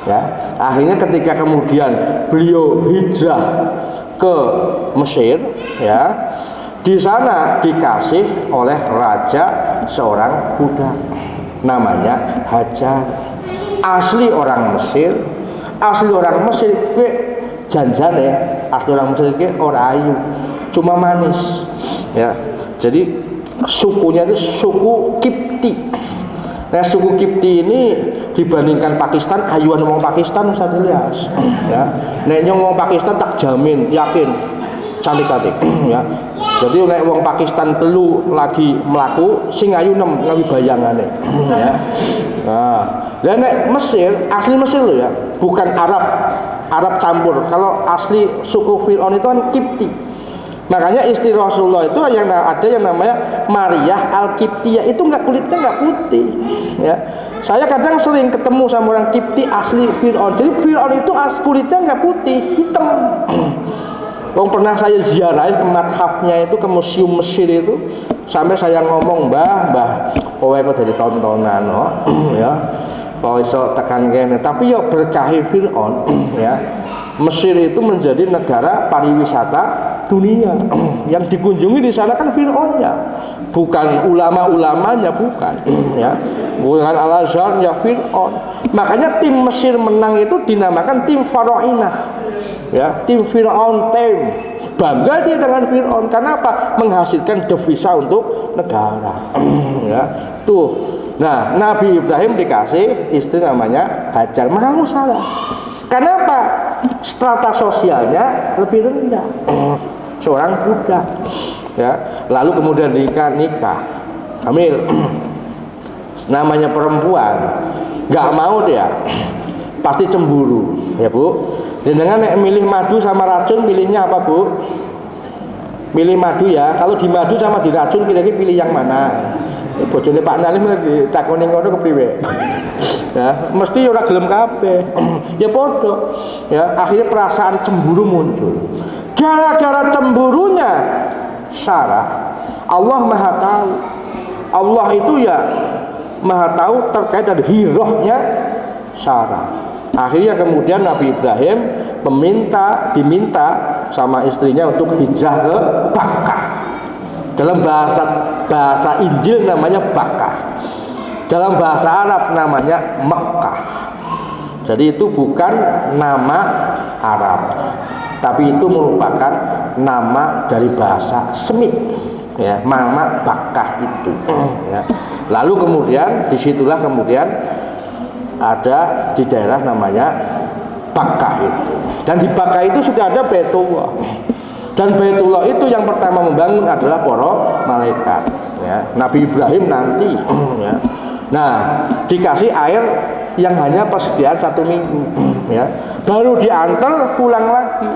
Ya, akhirnya ketika kemudian beliau hijrah ke Mesir, ya, di sana dikasih oleh raja seorang budak, namanya Hajar. Asli orang Mesir, janjane asli orang Mesir itu ora ayu, cuma manis, ya. Jadi sukunya itu suku Kipti. Nah, suku Kipti ini dibandingkan Pakistan, ayuan wong Pakistan Ustaz Ilyas. Ya. Nek nyong wong Pakistan tak jamin, yakin cantik-cantik, ya. Jadi nek wong Pakistan telu lagi melaku, sing ayu 6 ngawi bayangane, ya. Nah, dan nek Mesir, asli Mesir loh ya, bukan Arab campur. Kalau asli suku Fir'aun itu kan Kipti. Makanya istri Rasulullah itu yang ada yang namanya Maryah Al-Kiptiyah, itu kulitnya nggak putih, ya. Saya kadang sering ketemu sama orang Kipti asli Fir'aun. Jadi Fir'aun itu kulitnya nggak putih, hitam. Pernah saya ziarahin ke madhabnya itu, ke museum Mesir itu, sampai saya ngomong, mbah, kowe kok jadi tontonan, oh, ya. Kok iso tekan kene, tapi ya berkahi Fir'aun, ya. Mesir itu menjadi negara pariwisata dunia. Yang dikunjungi di sana kan Fir'aunnya, bukan ulama-ulamanya, bukan, ya. Bukan Al-Azhar, ya Fir'aun. Makanya tim Mesir menang itu dinamakan tim Faraoinah, ya, tim Fir'aun team. Bangga dia dengan Fir'aun. Karena apa? Menghasilkan devisa untuk negara. Ya, tuh. Nah, Nabi Ibrahim dikasih istri namanya Hajar. Mau salah. Kenapa? Strata sosialnya lebih rendah. Seorang budak. Ya, lalu kemudian nikah, hamil. Namanya perempuan, nggak mau dia, pasti cemburu, ya Bu. Dengan milih madu sama racun, pilihnya apa Bu? Pilih madu ya. Kalau di madu sama di racun, kira-kira pilih yang mana? Bojone Pak Nalim lagi takoni ngono kepriwe. Ya, mesti ora gelem kabeh. Ya podo. Ya, akhirnya perasaan cemburu muncul. Gara-gara cemburunya Sarah, Allah Maha tahu. Allah itu ya Maha tahu terkait dengan hirahnya Sarah. Akhirnya kemudian Nabi Ibrahim diminta sama istrinya untuk hijrah ke Bakkah. Dalam bahasa Injil namanya Bakkah. Dalam bahasa Arab namanya Mekkah. Jadi itu bukan nama Arab, tapi itu merupakan nama dari bahasa Semit, ya, nama Bakkah itu, ya. Lalu kemudian disitulah kemudian ada di daerah namanya Bakkah itu, dan di Bakkah itu sudah ada Baitullah. Dan Baitullah itu yang pertama membangun adalah para malaikat, ya. Nabi Ibrahim nanti, ya. Nah, dikasih air yang hanya persediaan 1 minggu, ya. Baru diantar pulang lagi.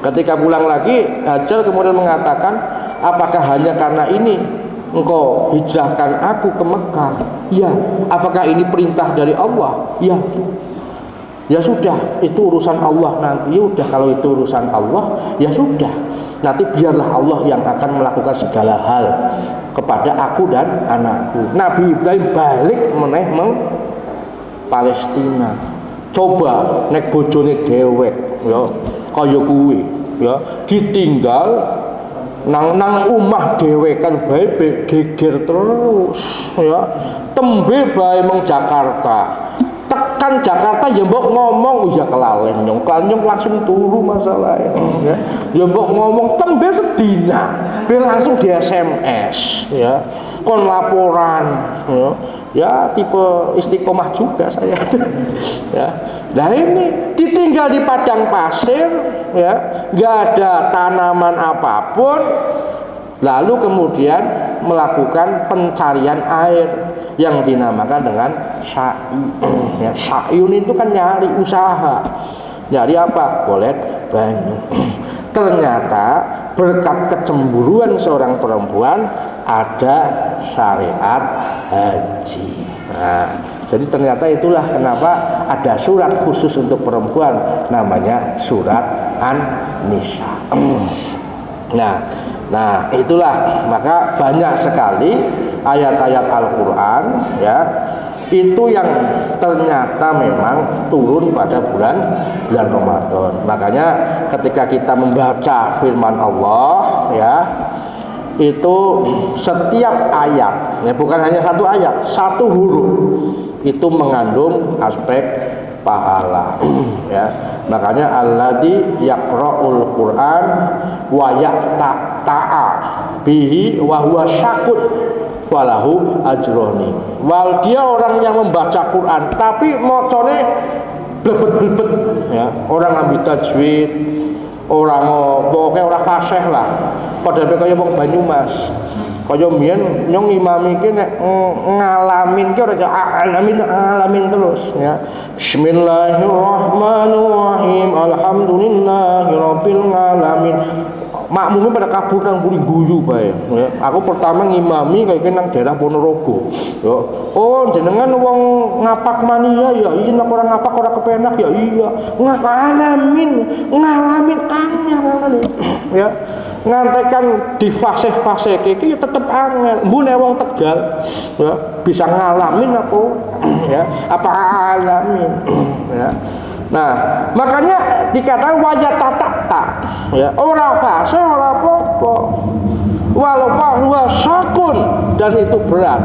Ketika pulang lagi, Hajar kemudian mengatakan, apakah hanya karena ini engkau hijrahkan aku ke Mekah? Ya. Apakah ini perintah dari Allah? Ya. Ya sudah, itu urusan Allah nanti. Ya udah, kalau itu urusan Allah, ya sudah. Nanti biarlah Allah yang akan melakukan segala hal kepada aku dan anakku. Nabi Ibrahim balik meneh Palestina. Coba nek bojone dhewek, ya, kaya kuwi, ya, ditinggal nang omah dhewekan bae geger terus, ya. Tembe bae meng Jakarta. Tekan Jakarta ya mbok ngomong, ya kelalen nyong langsung turu masalahnya, ya. Ya mbok ngomong tembe sedina, langsung di SMS, ya. Kon laporan, ya. Ya tipe istiqomah juga saya. Ya. Nah ini ditinggal di padang pasir, ya, nggak ada tanaman apapun, lalu kemudian melakukan pencarian air yang dinamakan dengan sa'yu. Ya, sa'yun itu kan nyari usaha. Nyari apa? Golek banyu. Ternyata berkat kecemburuan seorang perempuan ada syariat haji. Nah, jadi ternyata itulah kenapa ada surat khusus untuk perempuan namanya surat An-Nisa. Nah, itulah maka banyak sekali ayat-ayat Al-Qur'an ya itu yang ternyata memang turun pada bulan Ramadan. Makanya ketika kita membaca firman Allah ya, itu setiap ayat ya, bukan hanya satu ayat, satu huruf itu mengandung aspek pahala ya. Makanya alladzi yaqra'ul Qur'an wa yaqta'a bihi wa huwa syakut walahu ajroni. Wal dia orang yang membaca Quran tapi mocone blebet-blebet ya, orang ambil tajwid, orang pokoknya orang fasih lah. Padahal kaya wong Banyumas. Kaya mbiyen nyong imam iki nek ngalamin ki ora alamin terus ya. Bismillahirrahmanirrahim. Alhamdulillahirabbil alamin. Makmumnya pada kabur nang buri guyu bae ya. Aku pertama ngimami kaya nang daerah Ponorogo ya. Oh jenengan wong ngapak mania ya iya, nek ora ngapak ora kepenak ya iya. Ngalamin angel ya. Ngantekan di fase-fase iki ya tetep angel. Mbune wong Tegal ya bisa ngalamin aku ya apa alamin ya. Nah, makanya dikatakan wajah tatak ya, ora fase ora apa-apa. Walaupun huwa syakun dan itu berat,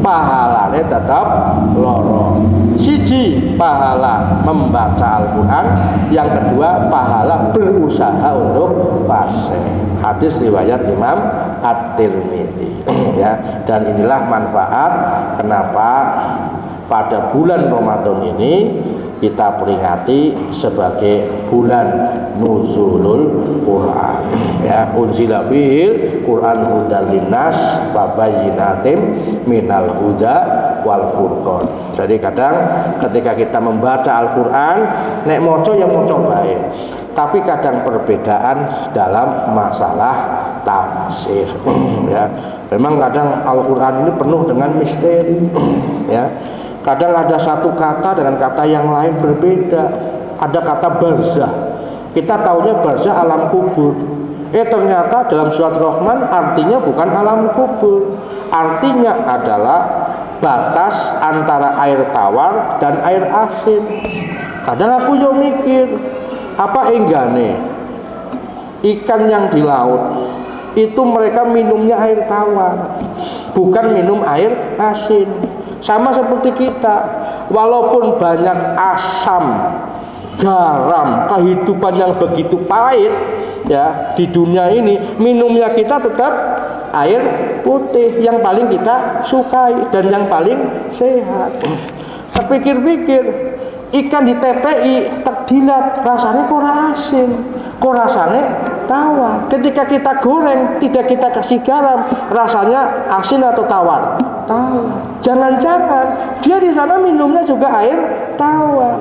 pahalanya tetap loro. Siji pahala membaca Al-Qur'an, yang kedua pahala berusaha untuk fase. Hadis riwayat Imam At-Tirmidzi ya. Dan inilah manfaat kenapa pada bulan Ramadan ini kita peringati sebagai bulan nuzulul Quran ya. Unzila bihil Quran hudal linnas wa bayyinatin minal huda wal furqan. Jadi kadang ketika kita membaca Al-Qur'an nek maca ya maca bae, tapi kadang perbedaan dalam masalah tafsir ya. Memang kadang Al-Qur'an ini penuh dengan misteri ya. Kadang ada satu kata dengan kata yang lain berbeda. Ada kata barzah. Kita taunya barzah alam kubur. Ternyata dalam surat Rahman artinya bukan alam kubur. Artinya adalah batas antara air tawar dan air asin. Kadang aku yo mikir, apa enggane ikan yang di laut itu mereka minumnya air tawar, bukan minum air asin. Sama seperti kita, walaupun banyak asam, garam, kehidupan yang begitu pahit ya di dunia ini, minumnya kita tetap air putih yang paling kita sukai dan yang paling sehat. Sepikir-pikir, ikan di TPI terdilat rasanya kurang asin, kok rasanya tawar. Ketika kita goreng tidak kita kasih garam, rasanya asin atau tawar? Tawar. Jangan-jangan dia di sana minumnya juga air tawar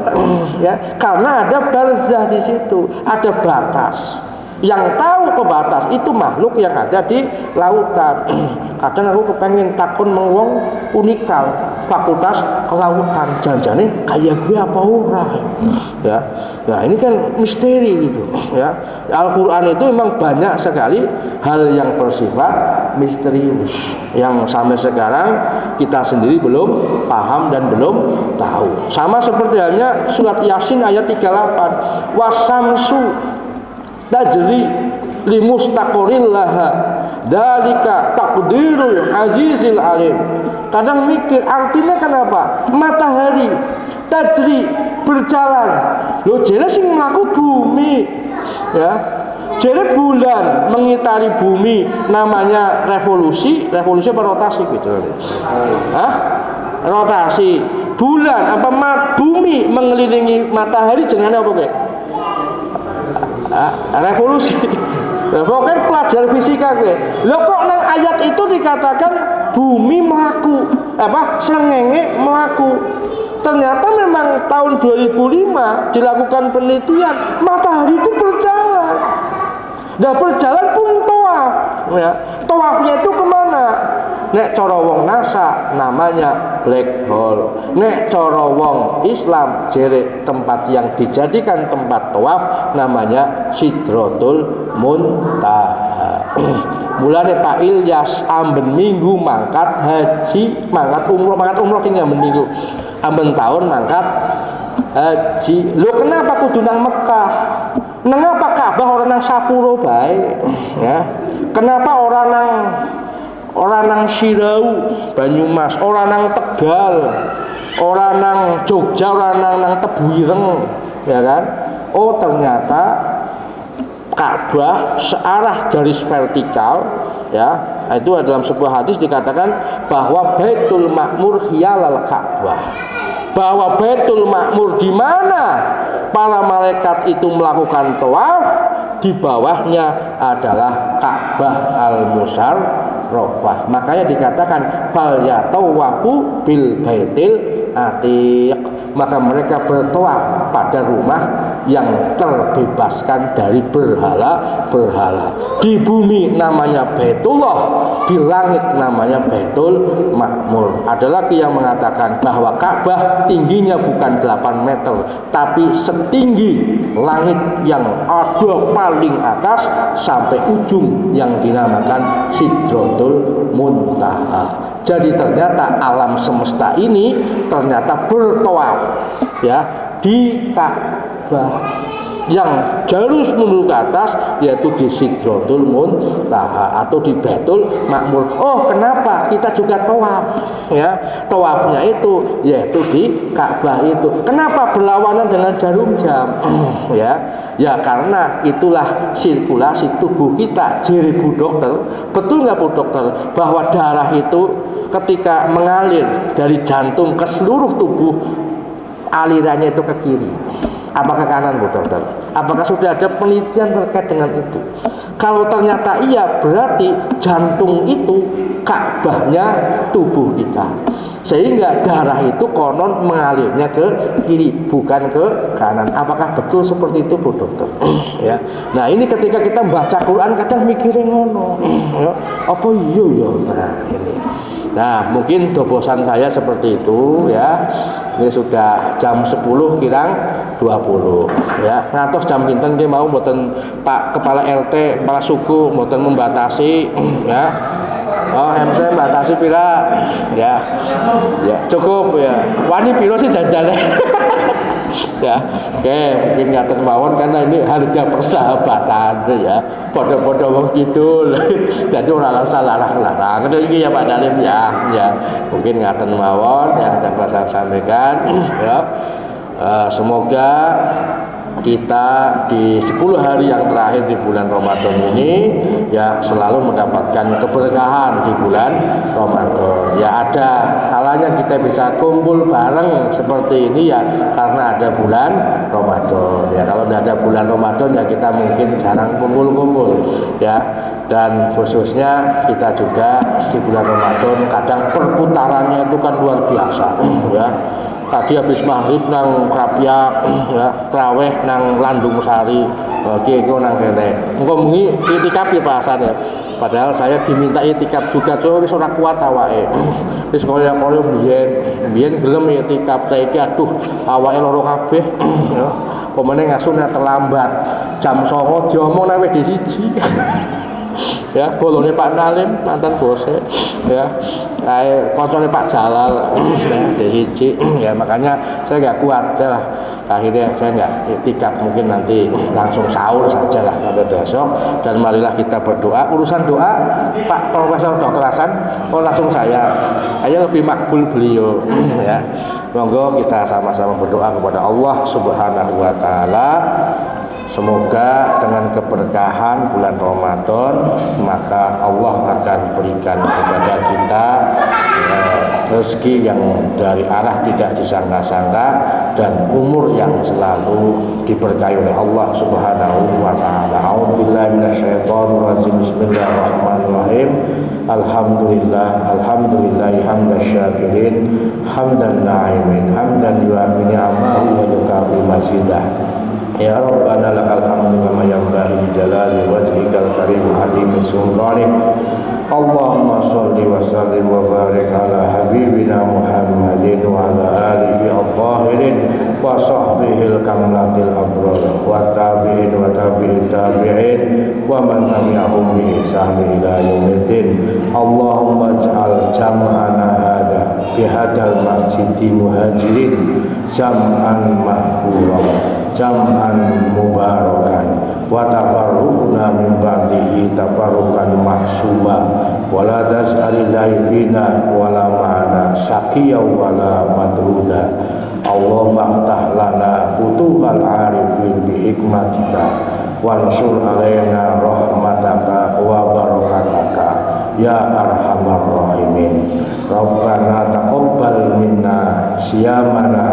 ya, karena ada barzah di situ, ada batas. Yang tahu pembatas itu makhluk yang ada di lautan. Kadang aku kepengen takun mengwong unikal fakultas kelautan, janjane kayak gue apa ora ya. Nah ini kan misteri gitu ya. Al-Quran itu memang banyak sekali hal yang bersifat misterius yang sampai sekarang kita sendiri belum paham dan belum tahu. Sama seperti halnya surat Yasin ayat 38, wasamsu tajri limustaqoril laha dalika taqdirul azizil alim. Kadang mikir artinya kenapa matahari tajri berjalan lo jere sing mlaku bumi ya, jere bulan mengitari bumi namanya revolusi apa rotasi gitu. Rotasi. Bulan apa bumi mengelilingi matahari jenenge apa kek? Revolusi. Ya, pokoknya pelajar fisika gue. Lo kok nang ayat itu dikatakan bumi melaku, srengenge melaku. Ternyata memang tahun 2005 dilakukan penelitian, matahari itu berjalan. Nah berjalan pun tawaf, ya. Tawafnya itu kemana? Nek cara wong NASA namanya black hole. Nek cara wong Islam jere tempat yang dijadikan tempat tawaf namanya Sidratul Muntaha. Mulane Pak Ilyas amben minggu mangkat haji, mangkat umroh tinggal amben minggu. Amben tahun mangkat haji. Lo kenapa kudu nang Mekah? Nengapa Ka'bah orang nang Sapuro bae? Ya. Kenapa orang nang Sirau, Banyumas, orang nang Tegal, orang nang Jogja, orang nang Tebuireng, ya kan? Oh ternyata Ka'bah searah garis vertikal, ya. Itu dalam sebuah hadis dikatakan bahwa Baitul Ma'mur hiyalal Ka'bah. Bahwa Baitul Ma'mur di mana para malaikat itu melakukan tawaf, di bawahnya adalah Ka'bah al-Musharrafah. Makanya dikatakan fal yatawafu bil baitil atiq. Maka mereka bertawaf pada rumah yang terbebaskan dari berhala-berhala. Di bumi namanya Baitullah, di langit namanya Baitul Ma'mur. Ada lagi yang mengatakan bahwa Ka'bah tingginya bukan 8 meter, tapi setinggi langit yang ada paling atas sampai ujung yang dinamakan Sidratul Muntaha. Jadi ternyata alam semesta ini ternyata bertawaf, ya, di Ka'bah yang jalur menuju ke atas, yaitu di Sidratul Muntaha atau di Baitul Ma'mur. Oh kenapa kita juga tawaf, ya? Tawafnya itu yaitu di Ka'bah itu. Kenapa berlawanan dengan jarum jam? Ya karena itulah sirkulasi tubuh kita. Jadi Bu Dokter, betul nggak Bu Dokter bahwa darah itu ketika mengalir dari jantung ke seluruh tubuh, alirannya itu ke kiri, apa ke kanan Bu Dokter? Apakah sudah ada penelitian terkait dengan itu? Kalau ternyata iya, berarti jantung itu Ka'bahnya tubuh kita, sehingga darah itu konon mengalirnya ke kiri bukan ke kanan. Apakah betul seperti itu Bu Dokter? Ya. Nah ini ketika kita baca Quran kadang mikirin ngono, ya, apa iya ya? Nah ini. Nah mungkin dobosan saya seperti itu, ya. Ini sudah jam 10 kirang 20, ya. Ngantos jam pinten nggih mau mboten Pak Kepala RT, Kepala Suku mboten membatasi, ya. Oh, MC batasi pira? Ya. Ya, cukup ya. Wani piro sih janjane? Ya, oke, mungkin ngaten mawon karena ini harga persahabatan ya. Podo-podo wong kidul. Jadi ora salah-larang. Iki ya Pak Dalim ya. Ya, mungkin ngaten mawon yang dapat saya sampaikan ya. Semoga kita di 10 hari yang terakhir di bulan Ramadan ini ya selalu mendapatkan keberkahan di bulan Ramadan. Ya ada kalanya kita bisa kumpul bareng seperti ini ya karena ada bulan Ramadan. Ya kalau tidak ada bulan Ramadan ya kita mungkin jarang kumpul-kumpul ya. Dan khususnya kita juga di bulan Ramadan kadang perputarannya itu kan luar biasa ya. Tadi habis maghrib nang Krapyak ya, traweh nang Landung Sari. Oke, iku nang kene. Engko bengi itikaf ya bahasane. Padahal saya diminta itikaf juga, cuma wis ora kuat awake. Wis kaya biyen gelem itikaf, saiki aduh awake loro kabeh ya. Pemene ngasune terlambat. Jam 09.00 diomong nang WD 1. Ya, bolone Pak Nalim mantan bose ya. Kayak koncone Pak Jalal ya, siji ya, makanya saya nggak kuat saya lah. Akhirnya saya nggak itikaf, mungkin nanti langsung sahur saja lah sampai besok. Dan marilah kita berdoa. Urusan doa Pak Profesor Dr. Hasan langsung saya lebih makbul beliau ya. Monggo kita sama-sama berdoa kepada Allah Subhanahu wa taala. Semoga dengan keberkahan bulan Ramadan maka Allah akan berikan kepada kita rezeki yang dari arah tidak disangka-sangka, dan umur yang selalu diberkahi oleh Allah Subhanahu wa taala. A'udzubillahi minasyaitonirrajim. Bismillahirrahmanirrahim. Alhamdulillah hamdan syakirin, hamdan na'imin, hamdan yu'amini ni'amahu wa yukafi masidah. Ya Rabbana lakal hamdu kama yanbaghi li jalali wajhikal karim azimi sultanik. Allahumma sholli wa sallim wa barik ala habibina Muhammadin wa ala alihi al-tahirin wa sahbihi al-kamlatil abrar wa tabi'in wa tabi'in tabi'in wa man tabi'ahum bi ihsan ila yaumiddin. Allahumma ij'al jam'ana hadha bi hadzal masjidi muhajirin jam'an mahfuran jam'an mubarakan wa tafarruqna min ba'dihi tafarruqan mahsuma wa la tas'alillahi fina wa la ma'ana syaqiya wa la madruda. Allahumma ftah lana futuhal arifin bi hikmatika wansur alaina rahmataka wa barakataka ya arhamar rahimin. Rabbana taqabbal minna siyamana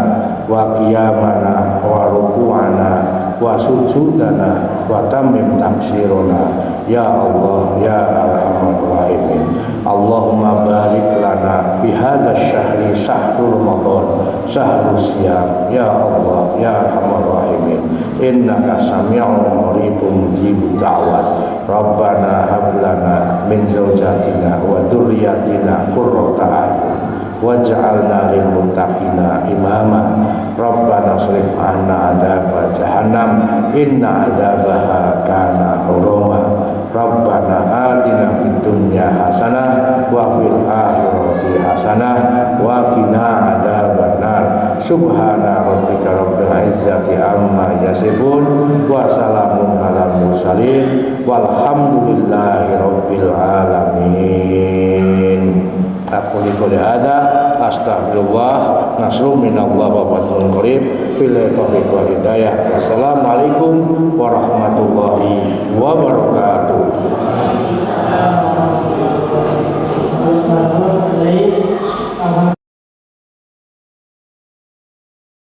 wa qiyamana wa ruku'ana wa sujudana wa tamim taksirona ya Allah ya arhamar rahimin. Allahumma barik lana fi hadzal syahri syahrul ramadan syahrus siyam ya Allah ya arhamar rahimin. Innaka sami'un qaribun mujibud da'wat. Rabbana hab lana min zawjatina wa dzurriyyatina qurrata a'yun waj'alna lil muttaqina imama. Rabbana shrif 'anna adzab jahannam inna adzabaha kana ghurama. Rabbana atina fid dunya hasanah wa fil akhirati hasanah wa qina adzabannar. Subhana rabbika rabbil izzati amma yasifun wa salamun alal mursalin walhamdulillahi rabbil alamin. Aku lihat ada astagfirullah nasru minallah wa fathun qarib billahi taufiq wal hidayah. Wassalamualaikum warahmatullahi wabarakatuh.